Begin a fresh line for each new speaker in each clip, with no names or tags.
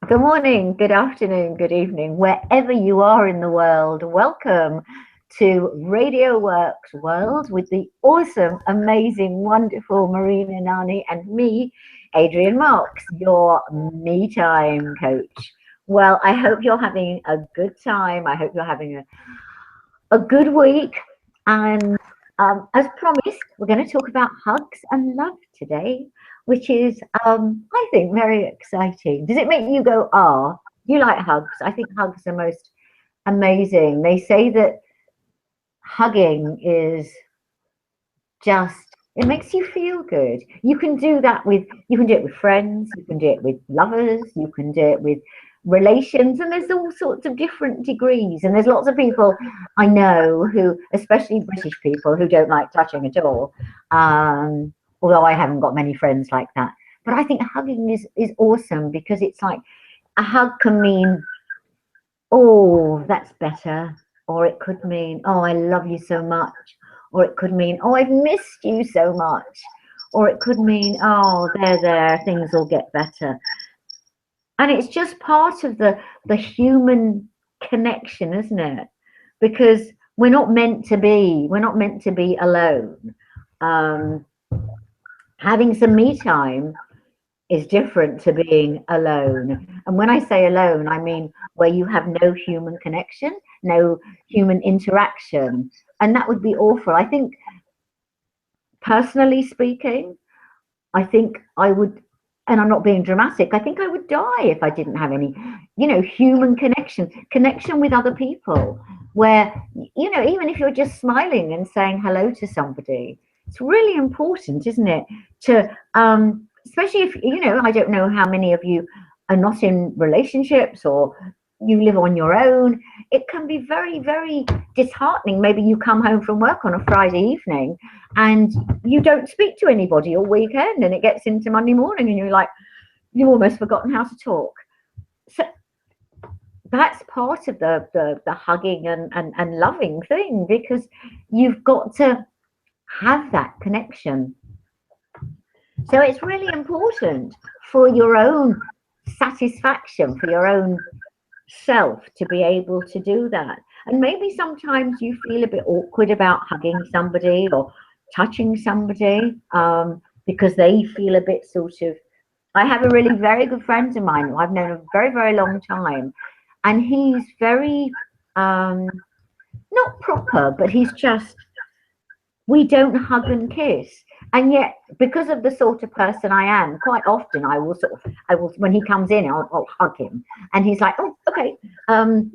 Good morning, good afternoon, good evening, wherever you are in the world. Welcome to Radio Works World with the awesome, amazing, wonderful Marina Nani and me, Adrienne Marks, your me time coach. Well, I hope you're having a good time. I hope you're having a good week. And as promised, we're going to talk about hugs and love today, which is, I think, very exciting. Does it make you go, ah? You like hugs? I think hugs are most amazing. They say that hugging is just, it makes you feel good. You can do that with, you can do it with friends, you can do it with lovers, you can do it with relations, and there's all sorts of different degrees. And there's lots of people I know who, especially British people, who don't like touching at all. Although I haven't got many friends like that. But I think hugging is awesome because it's like a hug can mean, oh, that's better. Or it could mean, oh, I love you so much. Or it could mean, oh, I've missed you so much. Or it could mean, oh, there, things will get better. And it's just part of the human connection, isn't it? Because we're not meant to be alone. Um, Having some me time is different to being alone. And when I say alone, I mean where you have no human connection, no human interaction. And that would be awful. I think, personally speaking, I think I would, and I'm not being dramatic, I think I would die if I didn't have any, human connection with other people, where, even if you're just smiling and saying hello to somebody, it's really important, isn't it? Especially if, I don't know how many of you are not in relationships or you live on your own. It can be very, very disheartening. Maybe you come home from work on a Friday evening and you don't speak to anybody all weekend, and it gets into Monday morning and you're like, you've almost forgotten how to talk. So that's part of the hugging and loving thing, because you've got to have that connection. So it's really important for your own satisfaction, for your own self, to be able to do that. And maybe sometimes you feel a bit awkward about hugging somebody or touching somebody, because they feel a bit sort of. I have a really very good friend of mine who I've known a very, very long time, and he's very not proper, but he's just, we don't hug and kiss. And yet, because of the sort of person I am, quite often I will, when he comes in, I'll hug him. And he's like, oh, okay. And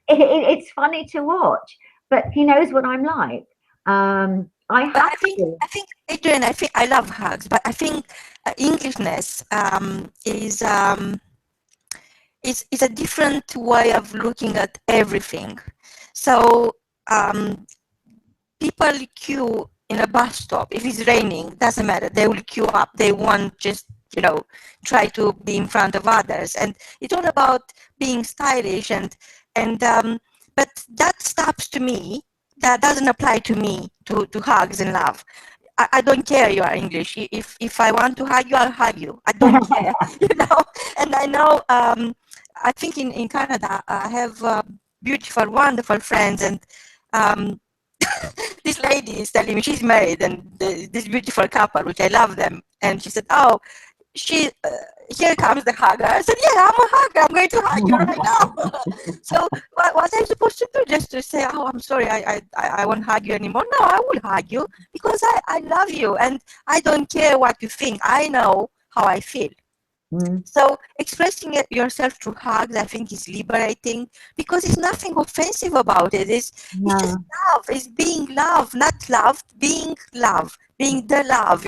it's funny to watch, but he knows what I'm like. I have
I think, Adrienne, I love hugs, but I think Englishness is a different way of looking at everything. So people queue in a bus stop. If it's raining, doesn't matter. They will queue up. They won't just, try to be in front of others. And it's all about being stylish but that stops to me. That doesn't apply to me, to hugs and love. I don't care you are English. If I want to hug you, I'll hug you. I don't care, And I know, I think in Canada, I have beautiful, wonderful friends, and this lady is telling me she's married, and this beautiful couple, which I love them, and she said, "Oh, here comes the hugger." I said, "Yeah, I'm a hugger. I'm going to hug you right now." So what was I supposed to do? Just to say, "Oh, I'm sorry, I won't hug you anymore"? No, I will hug you because I love you, and I don't care what you think. I know how I feel. So expressing yourself through hugs, I think, is liberating, because it's nothing offensive about it. It's just love. It's being love, not loved, being love, being the love,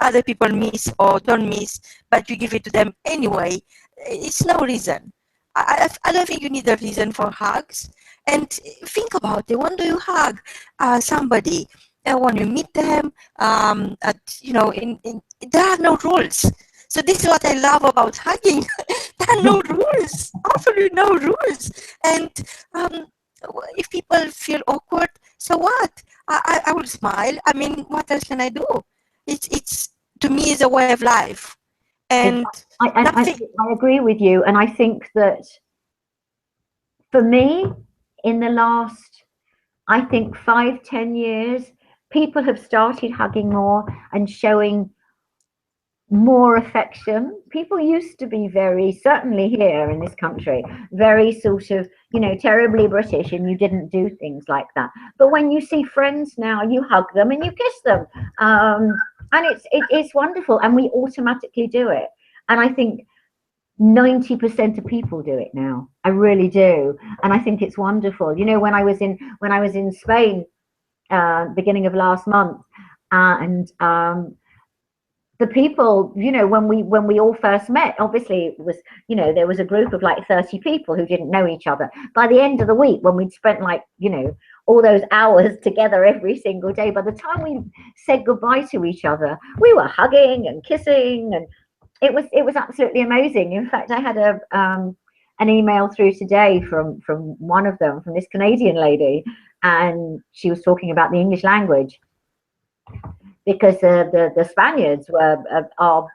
other people miss or don't miss, but you give it to them anyway. It's no reason. I don't think you need a reason for hugs. And think about it. When do you hug somebody? When you meet them, there are no rules. So this is what I love about hugging. There are no rules, absolutely no rules. And if people feel awkward, so what? I will smile. I mean, what else can I do? It's to me, is a way of life. And nothing.
I agree with you. And I think that for me, in the last, I think 5, 10 years, people have started hugging more and showing more affection. People used to be very, certainly here in this country, very sort of, terribly British, and you didn't do things like that. But when you see friends now, you hug them and you kiss them. And it's wonderful, and we automatically do it. And I think 90% of people do it now. I really do. And I think it's wonderful. When I was in Spain, beginning of last month, and the people, when we all first met, obviously it was, there was a group of like 30 people who didn't know each other. By the end of the week, when we'd spent like, all those hours together every single day, by the time we said goodbye to each other, we were hugging and kissing, and it was absolutely amazing. In fact, I had an email through today from one of them, from this Canadian lady, and she was talking about the English language, because the Spaniards are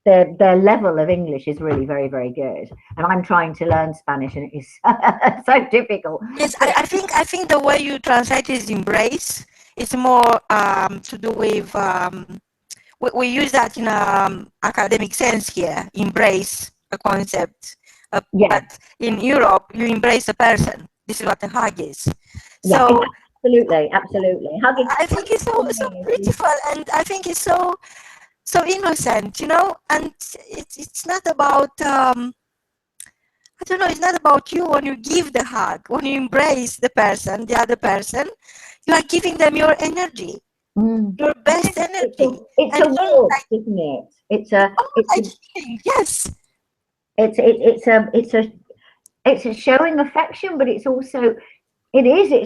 their level of English is really very, very good, and I'm trying to learn Spanish, and it is so difficult.
Yes, I think the way you translate is embrace. It's more to do with we use that in academic sense here. Embrace a concept,
Yeah.
But in Europe, you embrace a person. This is what a hug is.
Yeah,
So
absolutely. Hugging.
I think it's so beautiful, and I think it's so innocent, and it's not about I don't know, it's not about you. When you give the hug, when you embrace the other person, you are giving them your energy, your best energy.
It's a warmth, isn't it?
Yes.
It's a showing affection, but it's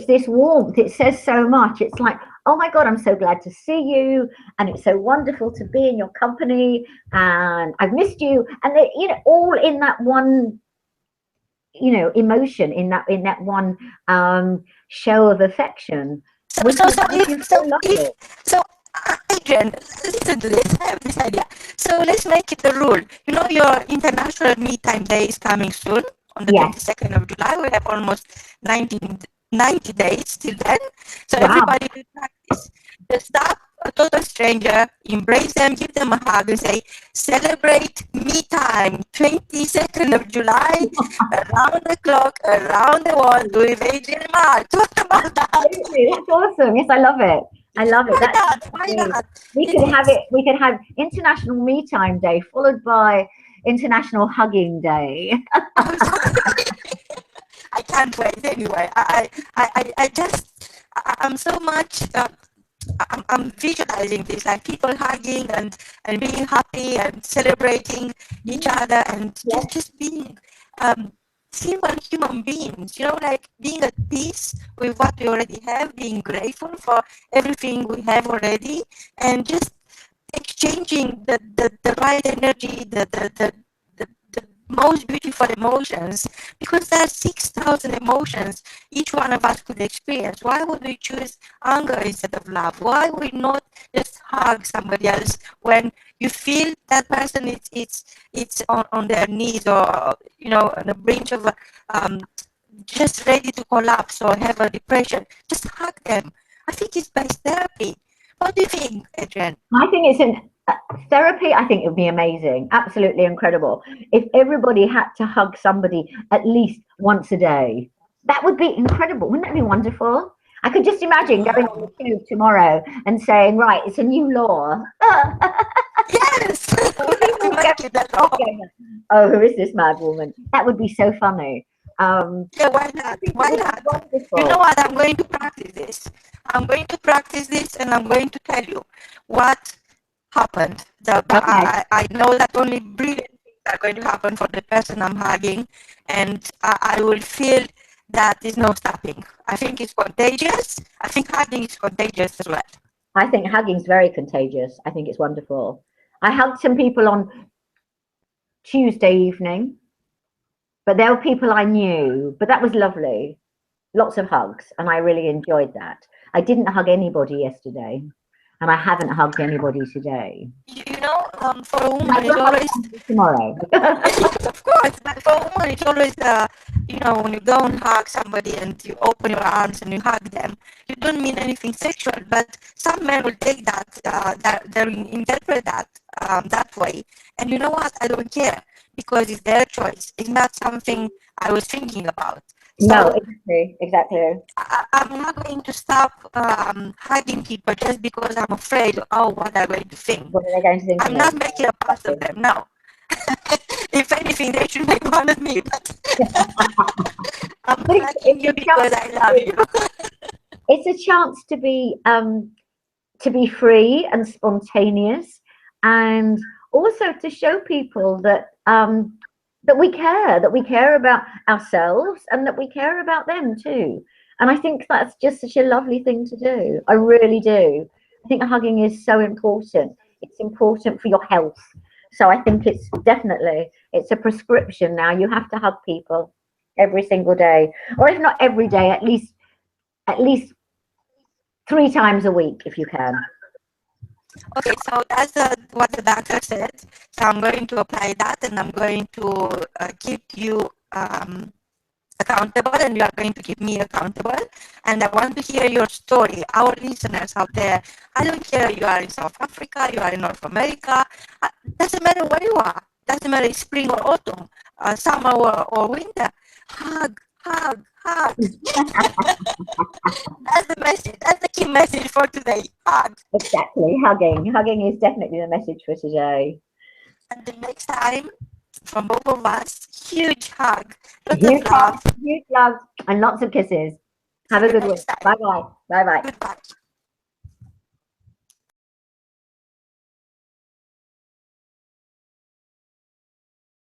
this warmth. It says so much. It's like, oh my God, I'm so glad to see you, and it's so wonderful to be in your company, and I've missed you, and they, all in that one, emotion, in that one show of affection.
Adrienne, listen to this. I have this idea. So let's make it a rule. Your International Me Time Day is coming soon. On the 22nd of July, we have almost 90 days till then. So everybody will practice. Just stop a total stranger, embrace them, give them a hug, and say, celebrate me time, 22nd of July, around the clock, around the world, with Adrienne Marks. What about that?
That's awesome. Yes, I love it. I love it.
Why not?
We could have International Me Time Day followed by International Hugging Day.
I can't wait. Anyway, I'm so much. I'm visualizing this, like people hugging and being happy and celebrating each other, and just being simple human beings, like being at peace with what we already have, being grateful for everything we have already, and just exchanging the right energy, the most beautiful emotions, because there are 6,000 emotions each one of us could experience. Why would we choose anger instead of love? Why would we not just hug somebody else when you feel that person it's on their knees, or on the brink of just ready to collapse or have a depression? Just hug them. I think it's best therapy. What do you think, Adrienne?
I think it's therapy. I think it would be amazing, absolutely incredible, if everybody had to hug somebody at least once a day. That would be incredible. Wouldn't that be wonderful? I could just imagine going on the tube tomorrow and saying, right, it's a new law.
Yes.
Oh, who is this mad woman? That would be so funny.
Yeah, why not? Why not? You know what? I'm going to practice this. And I'm going to tell you what happened. I know that only brilliant things are going to happen for the person I'm hugging, and I will feel that there's no stopping. I think it's contagious. I think hugging is contagious as well.
I think hugging is very contagious. I think it's wonderful. I hugged some people on Tuesday evening, but there were people I knew, but that was lovely. Lots of hugs, and I really enjoyed that. I didn't hug anybody yesterday. and I haven't hugged anybody today.
You know, for a woman,
I
it's
will hug
always
somebody tomorrow.
yes, of course. But for a woman, it's always you know, when you go and hug somebody and you open your arms and you hug them, you don't mean anything sexual. But some men will take that, they will interpret that that way. And you know what? I don't care because it's their choice. It's not something I was thinking about.
No,
So
exactly.
I'm not going to stop hugging people just because I'm afraid, oh, what they're going to think.
What are they going to think of
I'm
me?
not making a pass of them, no. If anything, they should make fun of me, but I'm
But
hugging you because I love you.
it's a chance to be free and spontaneous, and also to show people that that we care about ourselves, and that we care about them too. And I think that's just such a lovely thing to do. I really do. I think hugging is so important. It's important for your health. So I think it's a prescription now. You have to hug people every single day, or if not every day, at least 3 times a week if you can.
Okay, so that's what the doctor said. So I'm going to apply that and I'm going to keep you accountable and you are going to keep me accountable. And I want to hear your story, our listeners out there. I don't care you are in South Africa, you are in North America. Doesn't matter where you are. Doesn't matter if spring or autumn, summer or winter. Hug, hug, hug. That's the message. That's the key message for today. Hug.
Exactly. Hugging is definitely the message for today.
And the next time, from both of us, huge hug. Lots of love.
Huge love, and lots of kisses.
See
Have a
you
good week.
next time.
Bye bye. Bye bye.
Goodbye.